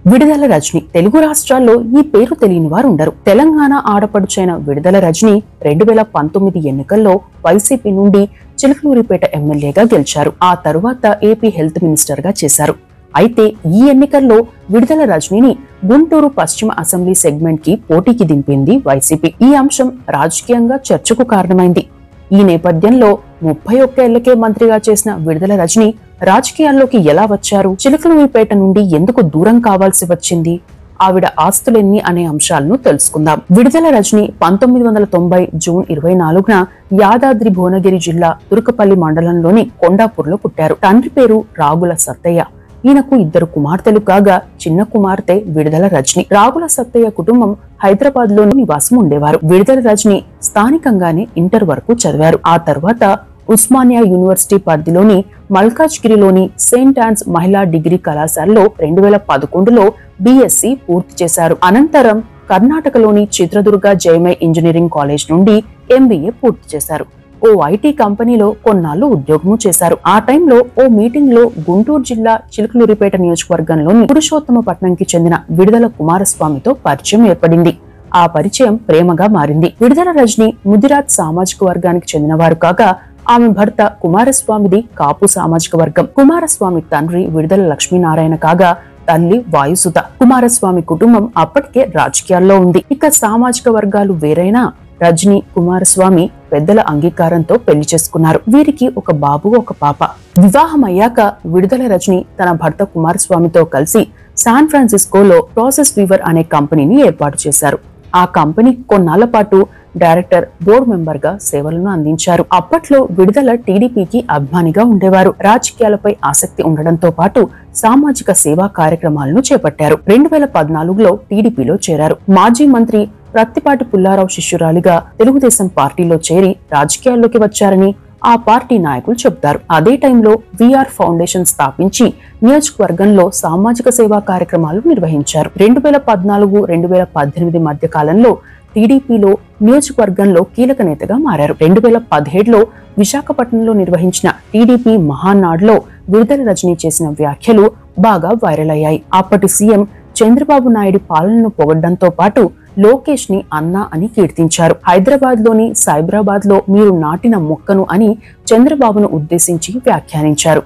విడుదల రజని తెలుగు రాష్ట్రాల్లో ఈ పేరు తెలియని వారు ఉండరు. తెలంగాణ ఆడపడుచైన విడుదల రజని 2019 ఎన్నికల్లో వైసీపీ నుండి చిలకలూరిపేట ఎమ్మెల్యేగా గెలిచారు. ఆ తరువాత ఏపీ హెల్త్ మినిస్టర్ గా చేశారు. అయితే ఈ ఎన్నికల్లో విడుదల రజనిని గుంటూరు పశ్చిమ అసెంబ్లీ సెగ్మెంట్ కి పోటీకి దింపింది వైసీపీ. ఈ అంశం రాజకీయంగా చర్చకు కారణమైంది. ఈ నేపథ్యంలో 31 ఏళ్లకే మంత్రిగా చేసిన విడుదల రజని రాజకీయాల్లోకి ఎలా వచ్చారు, చిలకలూరిపేట నుండి ఎందుకు దూరం కావాల్సి వచ్చింది, ఆవిడ ఆస్తులెన్ని అనే అంశాలను తెలుసుకుందాం. విడుదల రజని 1990 జూన్ 24న యాదాద్రి భువనగిరి జిల్లా తుర్కపల్లి మండలంలోని కొండాపూర్లో పుట్టారు. తండ్రి పేరు రాగుల సత్తయ్య. ఈయనకు 2 కుమార్తెలు కాగా చిన్న కుమార్తె విడుదల రజని. రాగుల సత్తయ్య కుటుంబం హైదరాబాద్ లో నివాసం ఉండేవారు. విడుదల రజని స్థానికంగానే ఇంటర్ వరకు చదివారు. ఆ తర్వాత ఉస్మానియా యూనివర్సిటీ పరిధిలోని మల్కాజ్గిరిలోని సెయింట్ ఆన్స్ మహిళా డిగ్రీ కళాశాలలో 2011లో బిఎస్సి పూర్తి చేశారు. అనంతరం కర్ణాటకలోని చిత్రదుర్గ జయమై ఇంజనీరింగ్ కాలేజ్ నుండి ఎంబీఏ పూర్తి చేశారు. ఓ ఐటీ కంపెనీలో కొన్నాళ్లు ఉద్యోగము చేశారు. ఆ టైంలో ఓ మీటింగ్ లో గుంటూరు జిల్లా చిలకలూరిపేట నియోజకవర్గంలోని పురుషోత్తమపట్నంకి చెందిన విడుదల కుమారస్వామితో పరిచయం ఏర్పడింది. ఆ పరిచయం ప్రేమగా మారింది. విడుదల రజని ముదిరాజ్ సామాజిక వర్గానికి చెందినవారు కాగా ఆమె భర్త కుమారస్వామిది కాపు సామాజిక వర్గం. కుమారస్వామి తండ్రి విడుదల లక్ష్మీనారాయణ కాగా తల్లి వాయుసుత. కుమారస్వామి కుటుంబం అప్పటికే రాజకీయాల్లో ఉంది. ఇక సామాజిక వర్గాలు వేరైనా రజని కుమారస్వామి పెద్దల అంగీకారంతో పెళ్లి చేసుకున్నారు. వీరికి ఒక బాబు, ఒక పాప. వివాహం అయ్యాక విడుదల రజని తన భర్త కుమారస్వామితో కలిసి శాన్ ఫ్రాన్సిస్కోలో ప్రాసెస్ వీవర్ అనే కంపెనీని ఏర్పాటు చేశారు. ఆ కంపెనీ కొన్నాళ్ల పాటు డైరెక్టర్, బోర్డు మెంబర్ గా సేవలను అందించారు. అప్పట్లో విడుదల టీడీపీకి అభిమానిగా ఉండేవారు. రాజకీయాలపై ఆసక్తి ఉండడంతో పాటు సామాజిక సేవా కార్యక్రమాలను చేపట్టారు. 2014లో టీడీపీలో చేరారు. మాజీ మంత్రి ప్రత్తిపాటి పుల్లారావు శిష్యురాలిగా తెలుగుదేశం పార్టీలో చేరి రాజకీయాల్లోకి వచ్చారని ఆ పార్టీ నాయకులు చెబుతారు. అదే టైంలో విఆర్ ఫౌండేషన్ స్థాపించి నియోజకవర్గంలో సామాజిక సేవా కార్యక్రమాలు నిర్వహించారు. 2014-2018 మధ్య కాలంలో టీడీపీలో నియోజకవర్గంలో కీలక నేతగా మారారు. 2017లో విశాఖపట్నంలో నిర్వహించిన టీడీపీ మహానాడులో విడుదల రజని చేసిన వ్యాఖ్యలు బాగా వైరల్ అయ్యాయి. అప్పటి సీఎం చంద్రబాబు నాయుడు పాలనను పొగడ్డంతో పాటు లోకేష్ ని అన్నా అని కీర్తించారు. హైదరాబాద్ లోని సైబరాబాద్ లో మీరు నాటిన మొక్కను అని చంద్రబాబును ఉద్దేశించి వ్యాఖ్యానించారు.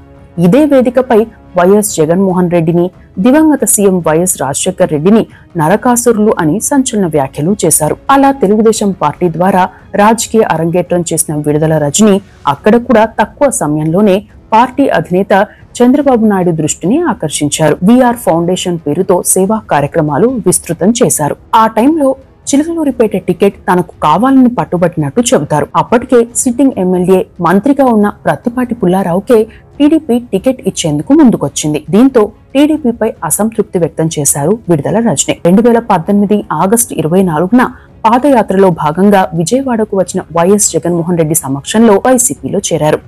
ఇదే వేదికపై వైఎస్ జగన్మోహన్ రెడ్డిని, దివంగత సీఎం వైఎస్ రాజశేఖర్ రెడ్డిని నరకాసురులు అని సంచలన వ్యాఖ్యలు చేశారు. అలా తెలుగుదేశం పార్టీ ద్వారా రాజకీయ అరంగేట్రం చేసిన విడుదల రజని అక్కడ కూడా తక్కువ సమయంలోనే పార్టీ అధినేత చంద్రబాబు నాయుడు దృష్టిని ఆకర్షించారు. విఆర్ ఫౌండేషన్ పేరుతో సేవా కార్యక్రమాలు విస్తృతం చేశారు. ఆ టైంలో చిలకలూరిపేట టికెట్ తనకు కావాలని పట్టుబట్టినట్టు చెబుతారు. అప్పటికే సిట్టింగ్ ఎమ్మెల్యే, మంత్రిగా ఉన్న ప్రత్తిపాటి పుల్లారావుకే టీడీపీ టికెట్ ఇచ్చేందుకు ముందుకొచ్చింది. దీంతో టీడీపీపై అసంతృప్తి వ్యక్తం చేశారు విడుదల రజని. 2018 ఆగస్టు 24న పాదయాత్రలో భాగంగా విజయవాడకు వచ్చిన వైఎస్ జగన్మోహన్ రెడ్డి సమక్షంలో వైసీపీలో చేరారు.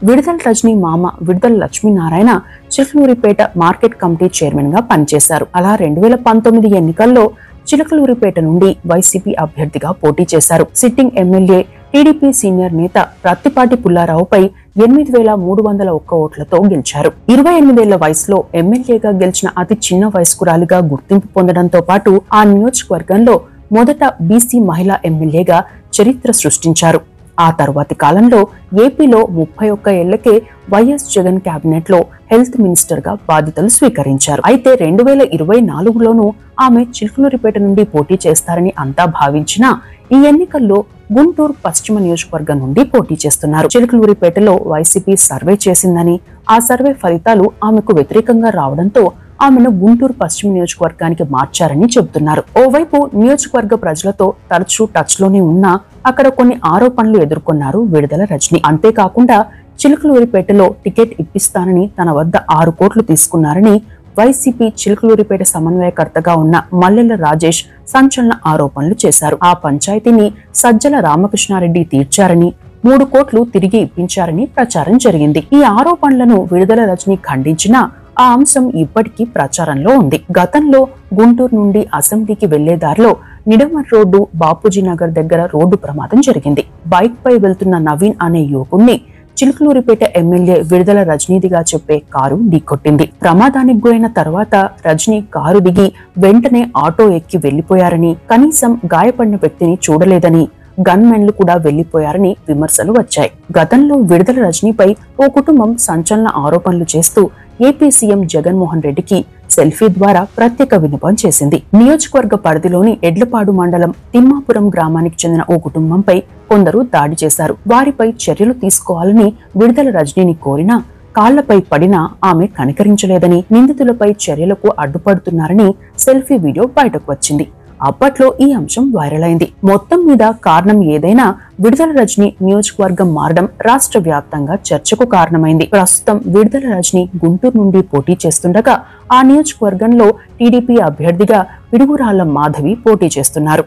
విడుదల రజని మామ విడుదల Lakshminarayana Chilakaluripet market committee chairman గా పనిచేశారు. అలా 2019 ఎన్నికల్లో చిలకలూరిపేట నుండి వైసీపీ అభ్యర్థిగా పోటీ చేశారు. సిట్టింగ్ ఎమ్మెల్యే, టీడీపీ సీనియర్ నేత ప్రత్తిపాటి పుల్లారావుపై 8,301 ఓట్లతో గెలిచారు. 28 ఏళ్ల వయసులో ఎమ్మెల్యేగా గెలిచిన అతి చిన్న వయస్కురాలిగా గుర్తింపు పొందడంతో పాటు ఆ నియోజకవర్గంలో మొదట బీసీ మహిళా ఎమ్మెల్యేగా చరిత్ర సృష్టించారు. ఆ తరువాతి కాలంలో ఏపీలో 31 ఏళ్లకే వైఎస్ జగన్ కేబినెట్ లో హెల్త్ మినిస్టర్ గా బాధ్యతలు స్వీకరించారు. అయితే 2024లోనూ ఆమె చిలకలూరిపేట నుండి పోటీ చేస్తారని అంతా భావించినా ఈ ఎన్నికల్లో గుంటూరు పశ్చిమ నియోజకవర్గం నుండి పోటీ చేస్తున్నారు. చిలకలూరిపేటలో వైసీపీ సర్వే చేసిందని, ఆ సర్వే ఫలితాలు ఆమెకు వ్యతిరేకంగా రావడంతో ఆమెను గుంటూరు పశ్చిమ నియోజకవర్గానికి మార్చారని చెబుతున్నారు. ఓవైపు నియోజకవర్గ ప్రజలతో తరచూ టచ్ లోనే ఉన్నా అక్కడ కొన్ని ఆరోపణలు ఎదుర్కొన్నారు విడుదల రజని. అంతేకాకుండా చిలకలూరిపేటలో టికెట్ ఇప్పిస్తానని తన వద్ద 6 కోట్లు తీసుకున్నారని వైసీపీ చిలకలూరిపేట సమన్వయకర్తగా ఉన్న మల్లెల రాజేష్ సంచలన ఆరోపణలు చేశారు. ఆ పంచాయతీని సజ్జల రామకృష్ణారెడ్డి తీర్చారని, 3 కోట్లు తిరిగి ఇప్పించారని ప్రచారం జరిగింది. ఈ ఆరోపణలను విడుదల రజని ఖండించినా ఆ అంశం ఇప్పటికీ ప్రచారంలో ఉంది. గతంలో గుంటూరు నుండి అసెంబ్లీకి వెళ్లే దారిలో నిడమర్ రోడ్డు, బాపూజీ నగర్ దగ్గర రోడ్డు ప్రమాదం జరిగింది. బైక్ పై వెళ్తున్న నవీన్ అనే యువకుణ్ణి చిలుకలూరిపేట ఎమ్మెల్యే విడుదల రజనీదిగా చెప్పే కారు ఢీకొట్టింది. ప్రమాదానికి గురైన తర్వాత రజనీ కారు దిగి వెంటనే ఆటో ఎక్కి వెళ్లిపోయారని, కనీసం గాయపడిన వ్యక్తిని చూడలేదని, గన్మెన్లు కూడా వెళ్లిపోయారని విమర్శలు వచ్చాయి. గతంలో విడుదల రజనీపై ఓ కుటుంబం సంచలన ఆరోపణలు చేస్తూ ఏపీ సీఎం జగన్మోహన్ రెడ్డికి సెల్ఫీ ద్వారా ప్రత్యేక విన్నపం చేసింది. నియోజకవర్గ పరిధిలోని ఎడ్లపాడు మండలం తిమ్మాపురం గ్రామానికి చెందిన ఓ కుటుంబంపై కొందరు దాడి చేశారు. వారిపై చర్యలు తీసుకోవాలని విడుదల రజనీని కోరినా కాళ్లపై పడినా ఆమె కనికరించలేదని, నిందితులపై చర్యలకు అడ్డుపడుతున్నారని సెల్ఫీ వీడియో బయటకు వచ్చింది. అప్పట్లో ఈ అంశం వైరల్ అయింది. మొత్తం మీద కారణం ఏదైనా విడుదల రజనీ నియోజకవర్గం మారడం రాష్ట్ర వ్యాప్తంగా చర్చకు కారణమైంది. ప్రస్తుతం విడుదల రజనీ గుంటూరు నుండి పోటీ చేస్తుండగా ఆ నియోజకవర్గంలో టీడీపీ అభ్యర్థిగా పిడుగురాళ్ల మాధవి పోటీ చేస్తున్నారు.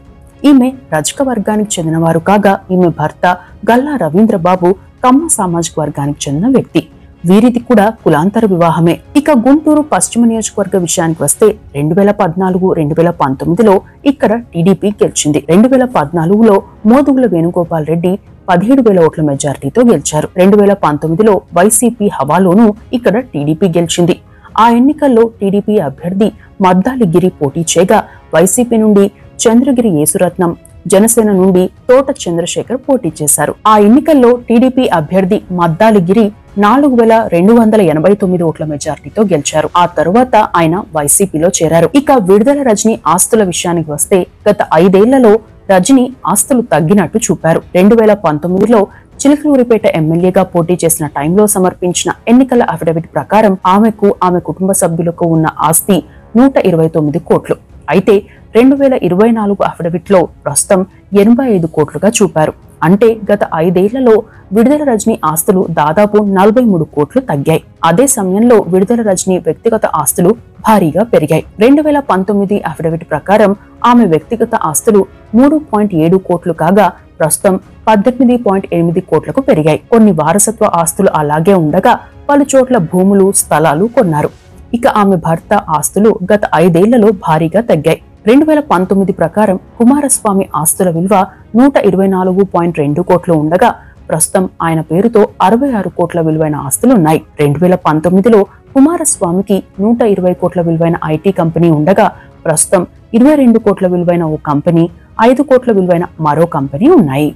ఈమె రజక వర్గానికి చెందినవారు కాగా ఈమె భర్త గల్లా రవీంద్రబాబు కమ్మ సామాజిక వర్గానికి చెందిన వ్యక్తి. వీరిది కూడా కులాంతర వివాహమే. ఇక గుంటూరు పశ్చిమ నియోజకవర్గ విషయానికి వస్తే 2014-2019లో ఇక్కడ టీడీపీ గెలిచింది. 2014లో మోదుగుల వేణుగోపాల్ రెడ్డి 17,000 ఓట్ల మెజారిటీతో గెలిచారు. 2019లో వైసీపీ హవాలోనూ ఇక్కడ టీడీపీ గెలిచింది. ఆ ఎన్నికల్లో టీడీపీ అభ్యర్థి మద్దాలి గిరి పోటీ చేయగా వైసీపీ నుండి చంద్రగిరి యేసురత్నం, జనసేన నుండి తోట చంద్రశేఖర్ పోటీ చేశారు. ఆ ఎన్నికల్లో టీడీపీ అభ్యర్థి మద్దాలి గిరి 4,289 ఓట్ల మెజారిటీతో గెలిచారు. ఆ తరువాత ఆయన వైసీపీలో చేరారు. ఇక విడుదల రజనీ ఆస్తుల విషయానికి వస్తే గత 5 ఏళ్లలో రజనీ ఆస్తులు తగ్గినట్టు చూపారు. 2019లో చిలుకలూరిపేట ఎమ్మెల్యేగా పోటీ చేసిన టైంలో సమర్పించిన ఎన్నికల అఫిడవిట్ ప్రకారం ఆమెకు, ఆమె కుటుంబ సభ్యులకు ఉన్న ఆస్తి 129 కోట్లు. అయితే 2024 అఫిడవిట్ లో ప్రస్తుతం 85 కోట్లుగా చూపారు. అంటే గత 5 ఏళ్లలో విడుదల రజనీ ఆస్తులు దాదాపు 43 కోట్లు తగ్గాయి. అదే సమయంలో విడుదల రజనీ వ్యక్తిగత ఆస్తులు భారీగా పెరిగాయి. 2019 అఫిడవిట్ ప్రకారం ఆమె వ్యక్తిగత ఆస్తులు 3.7 కోట్లు కాగా ప్రస్తుతం 18.8 కోట్లకు పెరిగాయి. కొన్ని వారసత్వ ఆస్తులు అలాగే ఉండగా పలు చోట్ల భూములు, స్థలాలు కొన్నారు. ఇక ఆమె భర్త ఆస్తులు గత 5 ఏళ్లలో భారీగా తగ్గాయి. 2019 ప్రకారం కుమారస్వామి ఆస్తుల విలువ 124.2 కోట్లు ఉండగా ప్రస్తుతం ఆయన పేరుతో 66 కోట్ల విలువైన ఆస్తులున్నాయి. 2019లో కుమారస్వామికి 120 కోట్ల విలువైన ఐటీ కంపెనీ ఉండగా ప్రస్తుతం 22 కోట్ల విలువైన ఓ కంపెనీ, 5 కోట్ల విలువైన మరో కంపెనీ ఉన్నాయి.